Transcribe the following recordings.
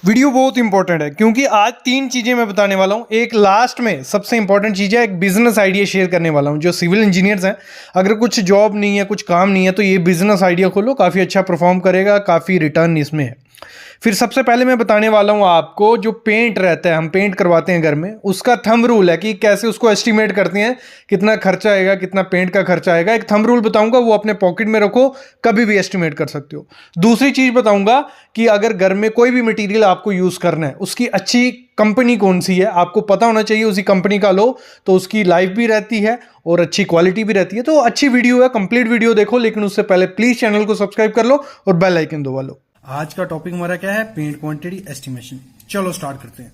Video बहुत important है क्योंकि आज तीन चीजें मैं बताने वाला हूं। एक लास्ट में सबसे इंपॉर्टेंट चीज है, एक बिजनेस आइडिया शेयर करने वाला हूं। जो सिविल इंजीनियर्स हैं, अगर कुछ जॉब नहीं है, कुछ काम नहीं है, तो ये बिजनेस आइडिया खोलो, काफी अच्छा परफॉर्म करेगा, काफी रिटर्न इसमें है। फिर सबसे पहले मैं बताने वाला हूं आपको, जो पेंट रहता है, हम पेंट करवाते हैं घर में, उसका थंब रूल है कि कैसे उसको एस्टिमेट करते हैं, कितना खर्चा आएगा, कितना पेंट का खर्चा आएगा। एक थंब रूल बताऊंगा, वो अपने पॉकेट में रखो, कभी भी एस्टिमेट कर सकते हो। दूसरी चीज बताऊंगा कि अगर घर में कोई भी मटेरियल आपको यूज करना है, उसकी अच्छी कंपनी कौन सी है आपको पता होना चाहिए, उसी कंपनी का लो, तो उसकी लाइफ भी रहती है और अच्छी क्वालिटी भी रहती है। तो अच्छी वीडियो है, कंप्लीट वीडियो देखो, लेकिन उससे पहले प्लीज चैनल को सब्सक्राइब कर लो और बेल आइकन दबा लो। आज का टॉपिक हमारा क्या है? Paint quantity estimation. चलो स्टार्ट करते हैं।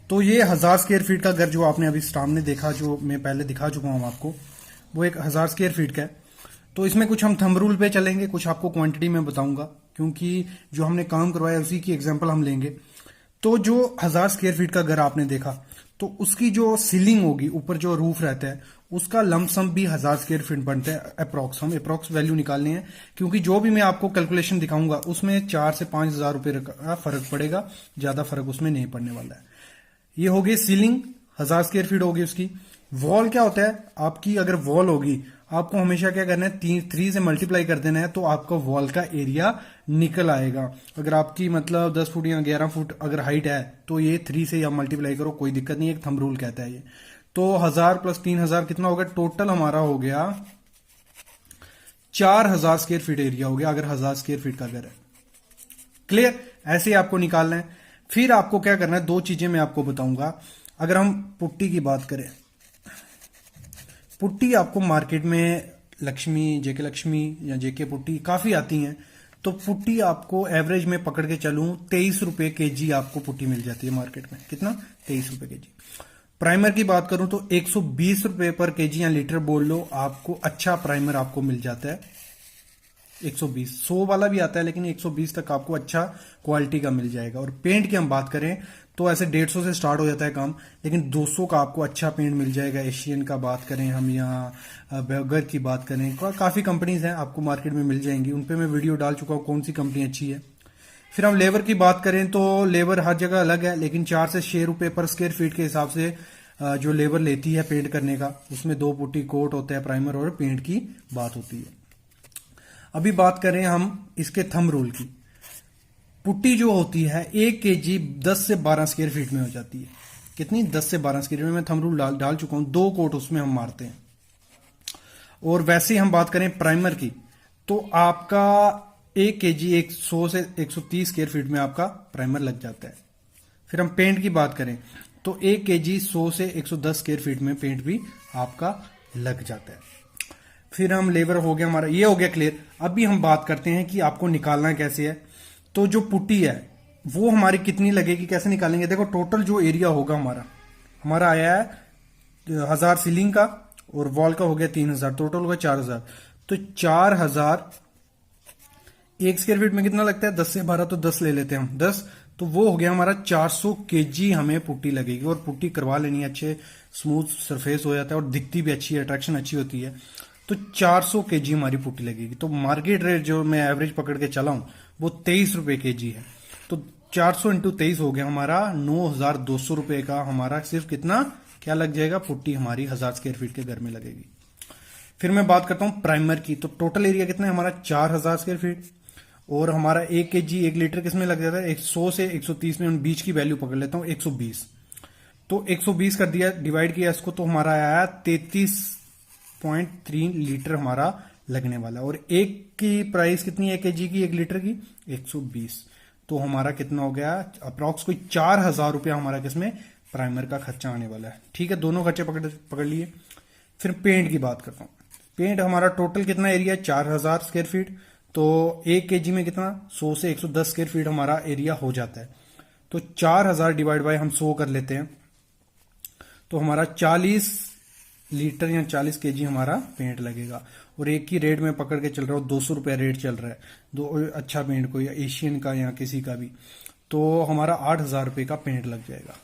तो ये 1000 स्क्वायर फीट का घर जो आपने अभी सामने देखा, जो मैं पहले दिखा चुका हूं आपको, वो एक 1000 स्क्वायर फीट का है। तो इसमें कुछ हम थंब रूल पे चलेंगे, कुछ आपको क्वांटिटी में बताऊंगा, क्योंकि जो हमने काम करवाया उसी की एग्जांपल हम लेंगे। तो जो 1000 स्क्वायर फीट का घर आपने देखा, तो उसकी जो सीलिंग होगी, ऊपर जो रूफ रहता है, उसका लमसम भी 1000 स्क्वायर फीट बनता है। अप्रोक्स हम अप्रोक्स वैल्यू निकालने हैं, क्योंकि जो भी मैं आपको कैलकुलेशन दिखाऊंगा उसमें 4 से 5 हजार रुपए का फर्क पड़ेगा, ज्यादा फर्क उसमें नहीं पड़ने वाला है। ये हो गई सीलिंग, 1000 स्क्वायर फीट होगी उसकी। वॉल क्या होता है? आपकी अगर वॉल होगी, आपको हमेशा क्या करना है, 3 से मल्टीप्लाई कर देना है, तो आपका वॉल का एरिया निकल आएगा। अगर आपकी मतलब 10 फुट या 11 फुट अगर हाइट है, तो ये 3 से या मल्टीप्लाई करो, कोई दिक्कत नहीं है, एक थंब रूल कहता है ये। तो 1000 प्लस 3000 कितना होगा? टोटल हमारा हो गया 4000 स्क्वायर फीट एरिया हो गया, अगर 1000 स्क्वायर फीट का घर है। क्लियर? ऐसे ही आपको निकालना है। फिर आपको क्या करना है, दो चीजें मैं आपको बताऊंगा। अगर हम पुट्टी की बात करें, पुट्टी आपको मार्केट में लक्ष्मी, जेके लक्ष्मी या जेके पुट्टी काफी आती हैं। तो पुट्टी आपको एवरेज में पकड़ के चलूं, 23 रुपए केजी आपको पुट्टी मिल जाती है मार्केट में। कितना? 23 रुपए केजी। प्राइमर की बात करूं तो 120 रुपए पर केजी या लीटर बोल लो, आपको अच्छा प्राइमर आपको मिल जाता है। 120, 100 वाला भी आता है, लेकिन 120 तक आपको अच्छा क्वालिटी का मिल जाएगा। और पेंट की हम बात करें तो ऐसे 150 से स्टार्ट हो जाता है काम, लेकिन 200 का आपको अच्छा पेंट मिल जाएगा। एशियन का बात करें हम, या बर्गर की बात करें, काफी कंपनीज हैं आपको मार्केट में मिल जाएंगी। उन पे मैं वीडियो डाल चुका हूं कौन सी कंपनी अच्छी है। फिर हम लेबर की बात करें तो लेबर हर जगह अलग है, लेकिन 4 से 6 रुपए पर स्क्वायर फीट के हिसाब से जो लेबर लेती है पेंट करने का, उसमें 2 पुट्टी, कोट होता है, प्राइमर और पेंट की बात होती है। अभी बात करें हम इसके थंब रूल की। पुट्टी जो होती है 1 केजी 10 से 12 स्क्वायर फीट में हो जाती है। कितनी? 10 से 12 स्क्वायर फीट में। मैं थंब रूल डाल चुका हूं, 2 कोट उसमें हम मारते हैं। और वैसे ही हम बात करें प्राइमर की, तो आपका 1 केजी 100 से 130 स्क्वायर फीट में आपका प्राइमर लग जाता है। फिर हम पेंट की बात करें तो 1 केजी 100 से 110 स्क्वायर फीट में पेंट भी आपका लग जाता है। फिर हम लेबर हो गया हमारा, ये हो गया क्लियर। अभी हम बात करते हैं कि आपको निकालना कैसे है। तो जो पुट्टी है वो हमारी कितनी लगेगी, कैसे निकालेंगे? देखो, टोटल जो एरिया होगा हमारा, हमारा आया है 1000 सीलिंग का, और वॉल का हो गया 3000, टोटल होगा 4000। तो 4000 1 स्क्वायर फीट में कितना लगता है? 10 से 12, तो 10 ले लेते हैं हम, 10। तो वो हो गया हमारा 400 केजी हमें पुट्टी लगेगी। और पुट्टी करवा लेनी है, अच्छे स्मूथ सरफेस हो जाता है और दिखती भी अच्छी है, अट्रैक्शन अच्छी होती है। तो 400 केजी हमारी पुट्टी लगेगी। तो मार्केट रेट जो मैं एवरेज पकड़ के चला हूं, वो 23 रुपए केजी है। तो 400 इंटू 23 हो गया हमारा 9200 रुपए का हमारा सिर्फ कितना क्या लग जाएगा? पुट्टी हमारी 1000 स्क्वायर फीट के घर में लगेगी। फिर मैं बात करता हूं प्राइमर की। तो टोटल एरिया कितना है हमारा? 4000 स्क्वायर फीट। और हमारा 1 केजी 1 लीटर किसमें लग जाता है? 100 से 130 में, उन बीच की वैल्यू पकड़ लेता हूं, 120। तो 120 कर दिया, डिवाइड किया इसको, तो हमारा आया 33.3 लीटर हमारा लगने वाला। और एक की प्राइस कितनी है 1 केजी की, 1 लीटर की? 120। तो हमारा कितना हो गया? अप्रॉक्स कोई 4000 रुपया हमारा किसमें प्राइमर का खर्चा आने वाला है। ठीक है, दोनों खर्चे पकड़ लिए। फिर पेंट की बात करता हूं। पेंट हमारा टोटल कितना एरिया है? 4000 स्क्वायर फीट। तो 1 केजी में कितना? 100 से 110 स्क्वायर फीट हमारा एरिया हो जाता है। तो 4000 डिवाइड बाय हम 100 कर लेते हैं, तो हमारा 40 लीटर या 40 केजी हमारा पेंट लगेगा। और एक ही रेट में पकड़ के चल रहा हूँ, 200 रुपया रेट चल रहा है, दो अच्छा पेंट को, या एशियन का या किसी का भी, तो हमारा 8000 रुपये का पेंट लग जाएगा।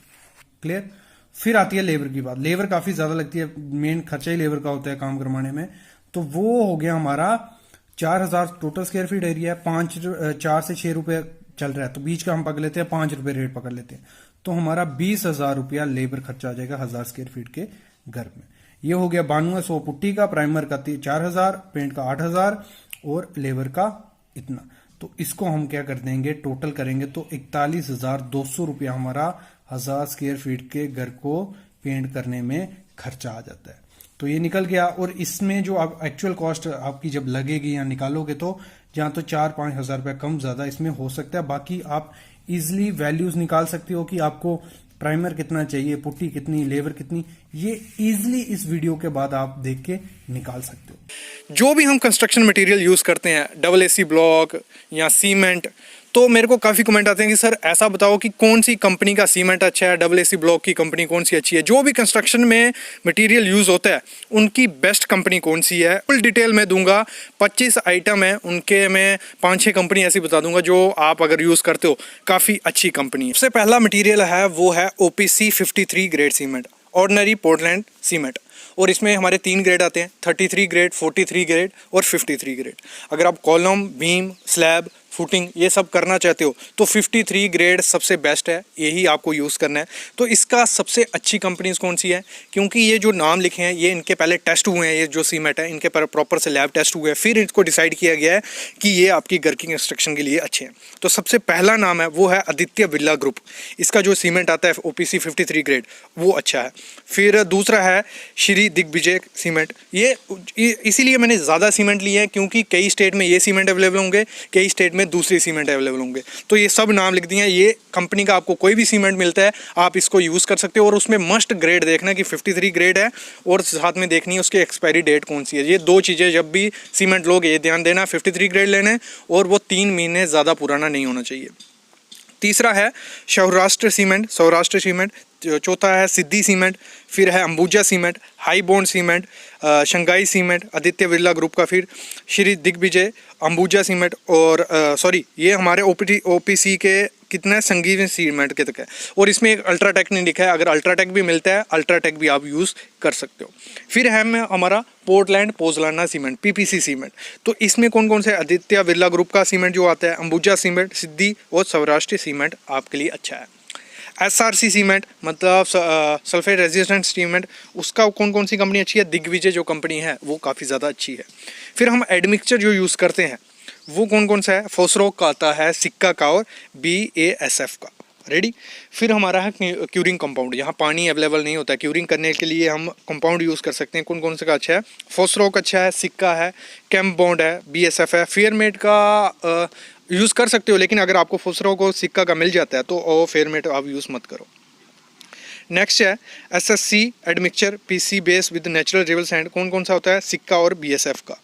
क्लियर? फिर आती है लेबर की बात। लेबर काफी ज्यादा लगती है, मेन खर्चा ही लेबर का होता है काम करवाने में। तो वो हो गया हमारा 4000 टोटल स्क्वायर फीट एरिया है। 4 से 6 रुपए चल रहा है तो बीच का हम पकड़ लेते हैं 5 रुपए रेट पकड़ लेते हैं, तो हमारा 20,000 रुपया लेबर खर्चा आ जाएगा 1000 स्क्वायर फीट के घर में। ये हो गया 9200 पुट्टी का, प्राइमर का 4000, पेंट का 8000 और लेबर का इतना। तो इसको हम क्या कर देंगे, टोटल करेंगे तो 41,200 रुपया हमारा 1000 स्क्वायर फीट के घर को पेंट करने में खर्चा आ जाता है। तो ये निकल गया। और इसमें जो आप एक्चुअल कॉस्ट आपकी जब लगेगी या निकालोगे तो जहाँ तो 4-5 हज़ार रुपया कम ज्यादा इसमें हो सकता है। बाकी आप इजिली वैल्यूज निकाल सकते हो कि आपको प्राइमर कितना चाहिए, पुट्टी कितनी, लेबर कितनी, ये इजिली इस वीडियो के बाद आप देख के निकाल सकते हो। जो भी हम कंस्ट्रक्शन मटेरियल यूज़ करते हैं, डबल एसी ब्लॉक या सीमेंट, तो मेरे को काफ़ी कमेंट आते हैं कि सर ऐसा बताओ कि कौन सी कंपनी का सीमेंट अच्छा है, डबल एसी ब्लॉक की कंपनी कौन सी अच्छी है। जो भी कंस्ट्रक्शन में मटेरियल यूज़ होता है उनकी बेस्ट कंपनी कौन सी है, फुल डिटेल में दूंगा। 25 आइटम है, उनके मैं 5-6 कंपनी ऐसी बता दूंगा जो आप अगर यूज़ करते हो काफ़ी अच्छी कंपनी है। सबसे पहला मटीरियल है वो है OPC 53 grade cement, ordinary Portland cement. और इसमें हमारे 3 ग्रेड आते हैं, 33 ग्रेड, 43 ग्रेड और 53 ग्रेड। अगर आप कॉलम, बीम, स्लैब, फुटिंग ये सब करना चाहते हो तो 53 ग्रेड सबसे बेस्ट है, यही आपको यूज़ करना है। तो इसका सबसे अच्छी कंपनीज कौन सी है, क्योंकि ये जो नाम लिखे हैं ये इनके पहले टेस्ट हुए हैं, ये जो सीमेंट है इनके प्रॉपर से लैब टेस्ट हुए हैं, फिर इनको डिसाइड किया गया है कि ये आपकी घर की कंस्ट्रक्शन के लिए अच्छे हैं। तो सबसे पहला नाम है वो है आदित्य बिरला ग्रुप, इसका जो सीमेंट आता है OPC 53 ग्रेड वो अच्छा है। फिर दूसरा है श्री दिग्विजय सीमेंट, ये इसीलिए मैंने ज़्यादा सीमेंट लिए हैं क्योंकि कई स्टेट में ये सीमेंट अवेलेबल होंगे, कई स्टेट में दूसरी सीमेंट अवेलेबल होंगे, तो ये सब नाम लिख दिए हैं। ये कंपनी का आपको कोई भी सीमेंट मिलता है आप इसको यूज़ कर सकते हो। और उसमें मस्ट ग्रेड देखना कि 53 ग्रेड है और साथ में देखनी है उसकी एक्सपायरी डेट कौन सी है। ये 2 चीज़ें जब भी सीमेंट लोगे ये ध्यान देना, 53 ग्रेड लेना है और वो 3 महीने ज़्यादा पुराना नहीं होना चाहिए। तीसरा है सौराष्ट्र सीमेंट। चौथा है सिद्धि सीमेंट, फिर है Ambuja cement, high bond cement, Shanghai cement, Aditya Birla group का, फिर श्री दिग्विजय, अंबुजा सीमेंट और ये हमारे OPC के कितना है, संजीवनी सीमेंट के तक है। और इसमें एक अल्ट्राटेक नहीं लिखा है, अगर अल्ट्राटेक भी मिलता है अल्ट्राटेक भी आप यूज़ कर सकते हो। फिर है हमारा पोर्टलैंड पोज़लाना सीमेंट, PPC सीमेंट। तो इसमें कौन कौन से, आदित्य बिरला ग्रुप का सीमेंट जो आता है, अंबुजा सीमेंट, सिद्धि और सौराष्ट्र सीमेंट आपके लिए अच्छा है। SRC सीमेंट मतलब सल्फेट रेजिस्टेंट सीमेंट, उसका कौन कौन सी कंपनी अच्छी है, दिग्विजय जो कंपनी है वो काफ़ी ज़्यादा अच्छी है। फिर हम एडमिक्सचर जो यूज़ करते हैं वो कौन कौन सा है, फॉस्रोक का आता है, सिक्का का और BASF का। रेडी। फिर हमारा है क्यूरिंग कंपाउंड, यहाँ पानी अवेलेबल नहीं होता है, क्यूरिंग करने के लिए हम कंपाउंड यूज़ कर सकते हैं। कौन कौन से का अच्छा है, फॉस्रोक अच्छा है, सिक्का है, कैम्पबॉन्ड है, BASF है। फेयरमेट का यूज़ कर सकते हो, लेकिन अगर आपको फॉस्रोक को सिक्का का मिल जाता है तो फेयरमेट आप यूज़ मत करो। नेक्स्ट है SSC admixture, PC base with natural reveal sand, कौन कौन सा होता है, सिक्का और BASF का।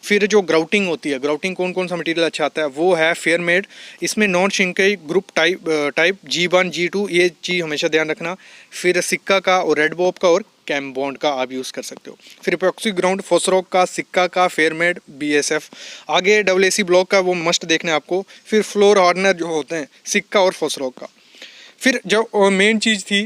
फिर जो ग्राउटिंग होती है, ग्राउटिंग कौन कौन सा मटेरियल अच्छा आता है, वो है फेयरमेड, इसमें non शिंकई group type G1 G2, ये चीज़ हमेशा ध्यान रखना। फिर सिक्का का और रेड बॉब का और कैम्पबॉन्ड का आप यूज़ कर सकते हो। फिर इपॉक्सी ग्राउंड, फॉस्रोक का, सिक्का का, फेयरमेड, BASF। आगे WAC ब्लॉक का वो मस्ट देखना है आपको। फिर फ्लोर हार्डनर जो होते हैं, सिक्का और फॉस्रोक का। फिर जो मेन चीज़ थी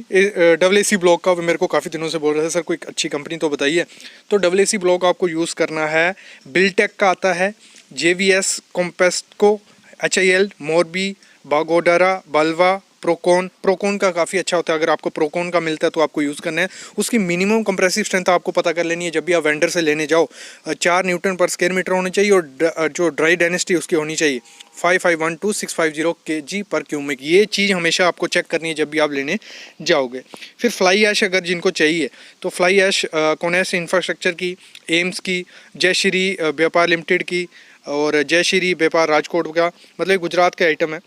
WAC ब्लॉक का, मेरे को काफ़ी दिनों से बोल रहे थे सर कोई अच्छी कंपनी तो बताइए। तो WAC ब्लॉक आपको यूज़ करना है, बिल्टेक का आता है, JVS, कॉम्पेस्को, HIL, मोरबी, बागोडरा, बल्वा, प्रोकॉन का काफ़ी अच्छा होता है। अगर आपको प्रोकॉन का मिलता है तो आपको यूज़ करना है। उसकी मिनिमम कंप्रेसिव स्ट्रेंथ आपको पता कर लेनी है जब भी आप वेंडर से लेने जाओ। 4 न्यूटन पर स्क्वायर मीटर होनी चाहिए और जो ड्राई डेंसिटी उसकी होनी चाहिए 5512 kg पर क्यूबिक। ये चीज़ हमेशा आपको चेक करनी है जब भी आप लेने जाओगे। फिर फ्लाई ऐश अगर जिनको चाहिए तो फ्लाई ऐश कोनेस इंफ्रास्ट्रक्चर की, एम्स की, जय श्री व्यापार लिमिटेड की और जय श्री व्यापार राजकोट का, मतलब गुजरात के आइटम है।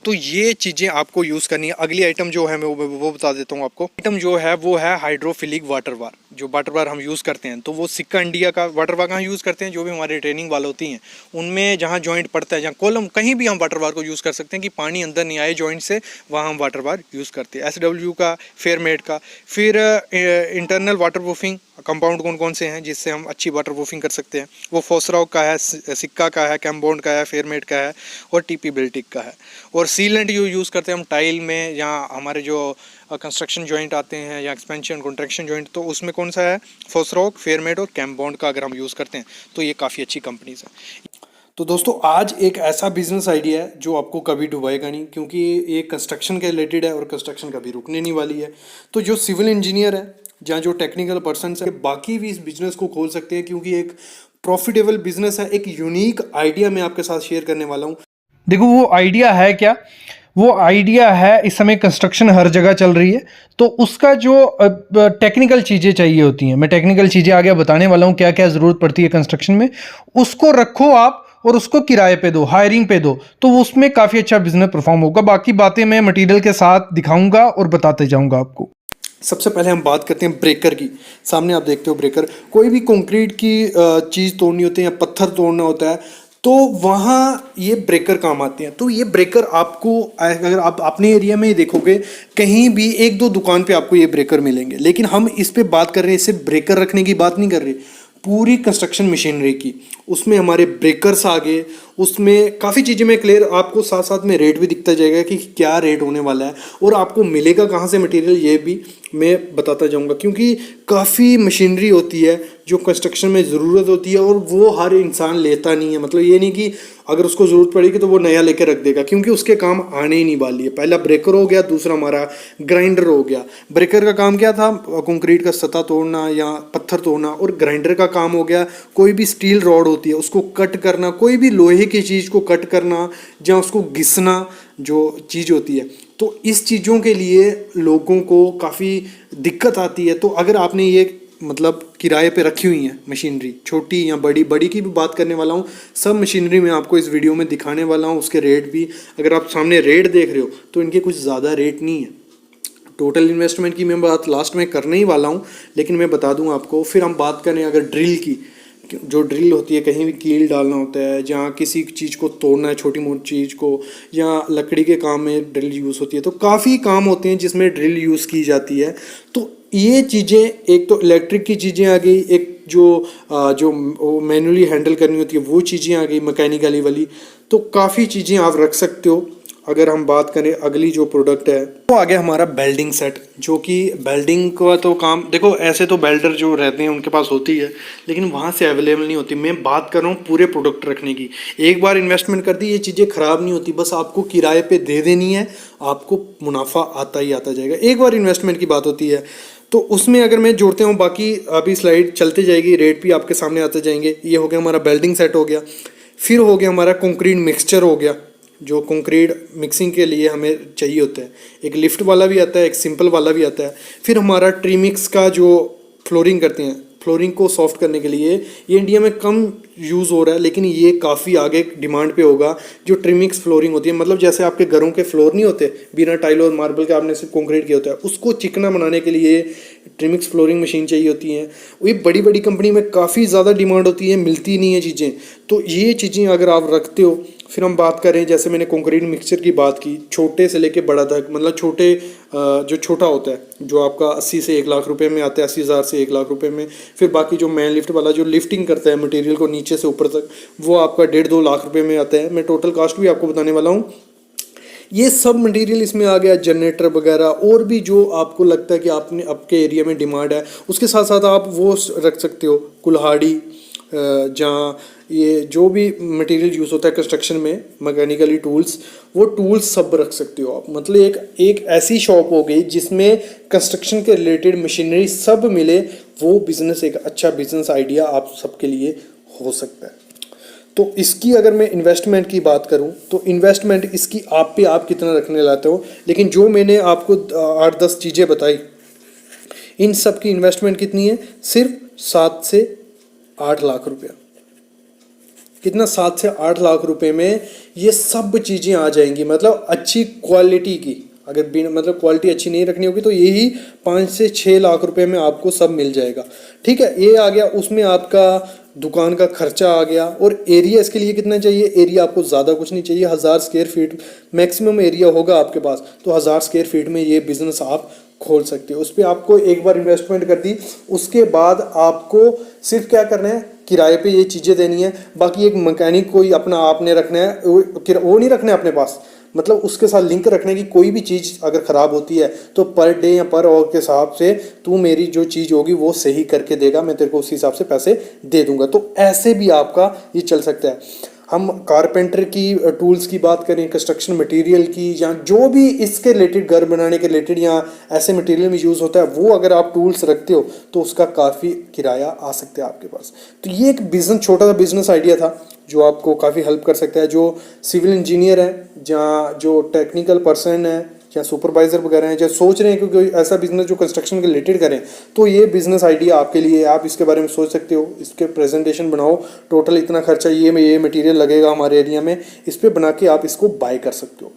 तो ये चीज़ें आपको यूज़ करनी है। अगली आइटम जो है मैं वो बता देता हूँ आपको। आइटम जो है वो है हाइड्रोफिलिक वाटर बार। जो वाटर बार हम यूज़ करते हैं तो वो सिक्का इंडिया का वाटर बार कहाँ यूज़ करते हैं, जो भी हमारे ट्रेनिंग वाले होती हैं उनमें जहाँ जॉइंट पड़ता है, जहाँ कॉलम, कहीं भी हम वाटर बार को यूज़ कर सकते हैं कि पानी अंदर नहीं आए जॉइंट से, वहाँ हम वाटर बार यूज़ करते हैं। SW का, फेयरमेड का। फिर इंटरनल वाटर प्रूफिंग कंपाउंड कौन कौन से हैं जिससे हम अच्छी वाटर प्रूफिंग कर सकते हैं, वो फॉस्रोक का है, सिक्का का है, कैम्पबॉन्ड का है, फेयरमेड का है और TP बिल्टिक का है। और सीलेंट यूज़ करते हैं हम टाइल में, जहाँ हमारे जो कंस्ट्रक्शन जॉइंट आते हैं या एक्सपेंशन कॉन्ट्रैक्शन जॉइंट, तो उसमें कौन सा है, फॉस्रोक, फेयरमेड और कैम्पबॉन्ड का अगर हम यूज़ करते हैं तो ये काफ़ी अच्छी कंपनीज हैं। तो दोस्तों आज एक ऐसा बिजनेस आइडिया है जो आपको कभी डुबाएगा नहीं, क्योंकि ये कंस्ट्रक्शन के रिलेटेड है और कंस्ट्रक्शन कभी रुकने नहीं वाली है। तो जो सिविल इंजीनियर है या जो टेक्निकल पर्सन है, बाकी भी इस बिजनेस को खोल सकते हैं, क्योंकि एक प्रॉफिटेबल बिजनेस है। एक यूनिक आइडिया मैं आपके साथ शेयर करने वाला हूँ। देखो वो आइडिया है क्या? वो आइडिया है, इस समय कंस्ट्रक्शन हर जगह चल रही है, तो उसका जो टेक्निकल चीज़ें चाहिए होती हैं, मैं टेक्निकल चीज़ें आगे बताने वाला हूँ क्या क्या ज़रूरत पड़ती है कंस्ट्रक्शन में, उसको रखो आप और उसको किराए पे दो, हायरिंग पे दो, तो उसमें काफ़ी अच्छा बिजनेस परफॉर्म होगा। बाकी बातें मैं मटेरियल के साथ दिखाऊंगा और बताते जाऊंगा आपको। सबसे पहले हम बात करते हैं ब्रेकर की। सामने आप देखते हो ब्रेकर। कोई भी कंक्रीट की चीज़ तोड़नी होती है या पत्थर तोड़ना होता है, तो वहाँ ये ब्रेकर काम आते हैं। तो ये ब्रेकर आपको, अगर आप अपने एरिया में ही देखोगे, कहीं भी एक दो दुकान पे आपको ये ब्रेकर मिलेंगे। लेकिन हम इस पे बात कर रहे हैं, सिर्फ ब्रेकर रखने की बात नहीं कर रहे, पूरी कंस्ट्रक्शन मशीनरी की। उसमें हमारे ब्रेकर्स आ गए, उसमें काफ़ी चीज़ें में क्लियर, आपको साथ साथ में रेट भी दिखता जाएगा कि क्या रेट होने वाला है और आपको मिलेगा कहाँ से मटेरियल, ये भी मैं बताता जाऊंगा। क्योंकि काफ़ी मशीनरी होती है जो कंस्ट्रक्शन में ज़रूरत होती है और वो हर इंसान लेता नहीं है। मतलब ये नहीं कि अगर उसको ज़रूरत पड़ेगी तो वो नया लेकर रख देगा, क्योंकि उसके काम आने ही नहीं वाली है। पहला ब्रेकर हो गया, दूसरा हमारा ग्राइंडर हो गया। ब्रेकर का काम क्या था? कंक्रीट का सतह तोड़ना या पत्थर तोड़ना, और ग्राइंडर का काम हो गया कोई भी स्टील रॉड होती है उसको कट करना, कोई भी लोहे की चीज़ को कट करना या उसको घिसना जो चीज़ होती है। तो इस चीज़ों के लिए लोगों को काफ़ी दिक्कत आती है। तो अगर आपने ये मतलब किराए पे रखी हुई है मशीनरी, छोटी या बड़ी, बड़ी की भी बात करने वाला हूँ, सब मशीनरी मैं आपको इस वीडियो में दिखाने वाला हूँ। उसके रेट भी, अगर आप सामने रेट देख रहे हो तो इनके कुछ ज़्यादा रेट नहीं है। टोटल इन्वेस्टमेंट की मैं बात लास्ट में करने ही वाला हूँ, लेकिन मैं बता दूँ आपको। फिर हम बात करें अगर ड्रिल की, जो ड्रिल होती है, कहीं भी कील डालना होता है, जहाँ किसी चीज़ को तोड़ना है, छोटी मोटी चीज़ को, या लकड़ी के काम में ड्रिल यूज़ होती है। तो काफ़ी काम होते हैं जिसमें ड्रिल यूज़ की जाती है। तो ये चीज़ें, एक तो इलेक्ट्रिक की चीज़ें आ गई, एक जो मैनुअली हैंडल करनी होती है वो चीज़ें आ गई, मैकेनिकली वाली। तो काफ़ी चीज़ें आप रख सकते हो। अगर हम बात करें अगली जो प्रोडक्ट है, वो आ गया हमारा बेल्डिंग सेट, जो कि बेल्डिंग का तो काम देखो, ऐसे तो बेल्डर जो रहते हैं उनके पास होती है, लेकिन वहाँ से अवेलेबल नहीं होती। मैं बात कर रहा हूँ पूरे प्रोडक्ट रखने की। एक बार इन्वेस्टमेंट कर दी, ये चीज़ें ख़राब नहीं होती, बस आपको किराए पे दे देनी है, आपको मुनाफा आता ही आता जाएगा। एक बार इन्वेस्टमेंट की बात होती है। तो उसमें अगर मैं जोड़ते हूँ, बाकी अभी स्लाइड चलते जाएगी, रेट भी आपके सामने आते जाएंगे। ये हो गया हमारा बेल्डिंग सेट हो गया। फिर हो गया हमारा कंक्रीट मिक्सचर हो गया, जो कंक्रीट मिक्सिंग के लिए हमें चाहिए होता है। एक लिफ्ट वाला भी आता है, एक सिंपल वाला भी आता है। फिर हमारा ट्रीमिक्स का जो फ्लोरिंग करते हैं, फ्लोरिंग को सॉफ्ट करने के लिए, ये इंडिया में कम यूज़ हो रहा है, लेकिन ये काफ़ी आगे डिमांड पे होगा। जो ट्रीमिक्स फ्लोरिंग होती है, मतलब जैसे आपके घरों के फ्लोर नहीं होते बिना टाइल और मार्बल के, आपने सिर्फ कंक्रीट किया होता है, उसको चिकना बनाने के लिए ट्रीमिक्स फ्लोरिंग मशीन चाहिए होती है। ये बड़ी बड़ी कंपनी में काफ़ी ज़्यादा डिमांड होती है, मिलती नहीं है चीज़ें। तो ये चीज़ें अगर आप रखते हो। फिर हम बात करें, जैसे मैंने कंक्रीट मिक्सचर की बात की, छोटे से लेके बड़ा तक, मतलब छोटे जो छोटा होता है, जो आपका 80 से 1 लाख रुपए में आता है, 80,000 से 1 लाख रुपए में। फिर बाकी जो मैन लिफ्ट वाला जो लिफ्टिंग करता है मटेरियल को नीचे से ऊपर तक, वो आपका 1.5-2 लाख रुपए में आता है। मैं टोटल कास्ट भी आपको बताने वाला हूँ। ये सब मटेरियल इसमें आ गया, जनरेटर वगैरह, और भी जो आपको लगता है कि आपने आपके एरिया में डिमांड है। उसके साथ साथ आप वो रख सकते हो, कुल्हाड़ी, जहाँ ये जो भी मटेरियल यूज़ होता है कंस्ट्रक्शन में, मैकेनिकली टूल्स, वो टूल्स सब रख सकते हो आप। मतलब एक ऐसी शॉप हो गई जिसमें कंस्ट्रक्शन के रिलेटेड मशीनरी सब मिले। वो बिज़नेस एक अच्छा बिज़नेस आइडिया आप सबके लिए हो सकता है। तो इसकी अगर मैं इन्वेस्टमेंट की बात करूं, तो इन्वेस्टमेंट इसकी आप पे आप कितना रखने लाते हो, लेकिन जो मैंने आपको 8-10 चीज़ें बताई, इन सब की इन्वेस्टमेंट कितनी है? सिर्फ 7 से 8 लाख रुपया। कितना? 7 से 8 लाख रुपए में ये सब चीज़ें आ जाएंगी। मतलब अच्छी क्वालिटी की, अगर मतलब क्वालिटी अच्छी नहीं रखनी होगी तो यही 5 से 6 लाख रुपए में आपको सब मिल जाएगा। ठीक है, ये आ गया। उसमें आपका दुकान का खर्चा आ गया। और एरिया इसके लिए कितना चाहिए? एरिया आपको ज़्यादा कुछ नहीं चाहिए, 1000 स्क्वायर फीट मैक्सिमम एरिया होगा आपके पास, तो 1000 स्क्वायर फीट में ये बिज़नेस आप खोल सकते हो। उस पर आपको एक बार इन्वेस्टमेंट कर दी, उसके बाद आपको सिर्फ क्या करना है? किराए पे ये चीज़ें देनी है। बाकी एक मैकेनिक कोई अपना आपने रखना है, वो नहीं रखना है अपने पास, मतलब उसके साथ लिंक रखने की। कोई भी चीज़ अगर ख़राब होती है तो पर डे या पर आवर के हिसाब से तू मेरी जो चीज़ होगी वो सही करके देगा, मैं तेरे को उसी हिसाब से पैसे दे दूंगा। तो ऐसे भी आपका ये चल सकता है। हम कारपेंटर की टूल्स की बात करें, कंस्ट्रक्शन मटेरियल की, या जो भी इसके रिलेटेड घर बनाने के रिलेटेड या ऐसे मटेरियल में यूज़ होता है, वो अगर आप टूल्स रखते हो तो उसका काफ़ी किराया आ सकता है आपके पास। तो ये एक बिजनेस, छोटा सा बिजनेस आइडिया था जो आपको काफ़ी हेल्प कर सकता है। जो सिविल इंजीनियर हैं, जहाँ जो टेक्निकल पर्सन है या सुपरवाइजर वगैरह हैं, जो सोच रहे हैं कि कोई ऐसा बिजनेस जो कंस्ट्रक्शन के रिलेटेड करें, तो ये बिजनेस आइडिया आपके लिए है। आप इसके बारे में सोच सकते हो, इसके प्रेजेंटेशन बनाओ, टोटल इतना खर्चा ये मटेरियल लगेगा हमारे एरिया में, इस पर बना के आप इसको बाय कर सकते हो।